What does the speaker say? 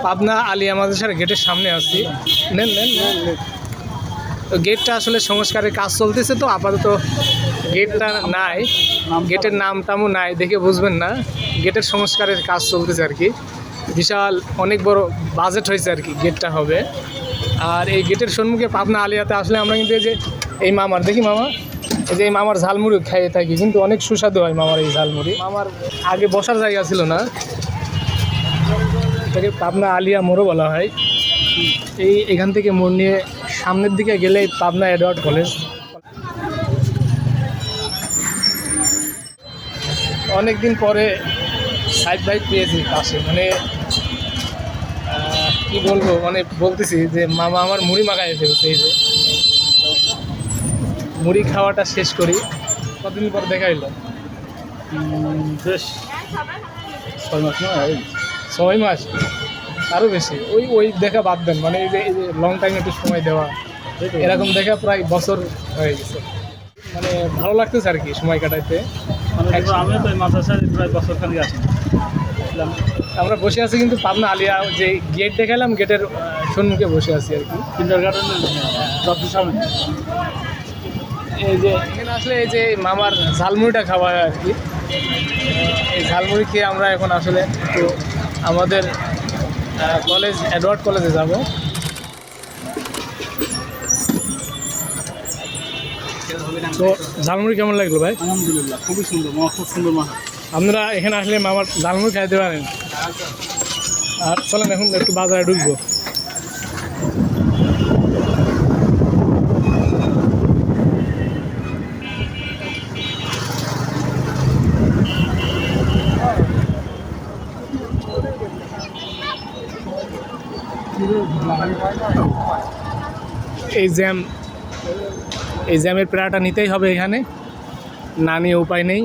পাবনা আলিয়া মাদ্রাসার গেটের সামনে আছি। নেন নেন নেন। তো গেটটা আসলে সংস্কারের কাজ চলতেছে, তো আপাতত গেটটা নাই, গেটের নাম টামও নাই, দেখে বুঝবেন না। গেটের সংস্কারের কাজ চলতেছে আর কি, বিশাল অনেক বড় বাজেট হয়েছে আর কি গেটটা হবে। আর এই গেটের সম্মুখে পাবনা আলিয়াতে আসলে আমরা কিন্তু এই যে এই মামার দেখি মামা, এই যে এই মামার ঝালমুড়ি খাইয়ে থাকি, কিন্তু অনেক সুস্বাদু হয় মামার এই ঝালমুড়ি। মামার আগে বসার জায়গা ছিল না, এটাকে পাবনা আলিয়া মোড়ও বলা হয়। এখান থেকে মোড় নিয়ে সামনের দিকে গেলেই পাবনা এডওয়ার্ড কলেজ। অনেক দিন পরে সাইড বাইক পেয়েছি পাশে, মানে কি বলবো, মানে বলতেছি যে মামা আমার মুড়ি মাখায় ফেলছে। এই যে মুড়ি খাওয়াটা শেষ করি। কতদিন পর দেখা এলো? বেশ 6 মাস না, 6 মাস, আরও বেশি। ওই দেখা বাদ দেন, মানে এই যে লং টাইম একটু সময় দেওয়া, এরকম দেখা প্রায় বছর হয়ে গেছে। মানে ভালো লাগতেছে আর কি সময় কাটাইতে। আমিও তো এই মাদ্রাসায় প্রায় বছরখানিক আসি। আমরা বসে আছি কিন্তু পাবনা আলিয়া যে গেট দেখালাম, গেটের সম্মুখে বসে আছি আর কি, কিন্ডার গার্ডেনের যত সামনে। এই যে এখানে আসলে এই যে মামার ঝালমুড়িটা খাওয়া হয় আর কি। এই ঝালমুড়ি খেয়ে আমরা এখন আসলে একটু আমাদের কলেজ এডওয়ার্ড কলেজে যাব। তো ঝালমুড়ি কেমন লাগলো ভাই? আলহামদুলিল্লাহ, খুবই সুন্দর, খুব সুন্দর মাথা। আপনারা এখানে আসলে মামার ঝালমুড়ি খাইতে পারেন। আর চলেন এখন একটু বাজারে ঢুকবো। এই জ্যামের প্যারাটা নিতেই হবে এখানে, না নিয়ে উপায় নেই।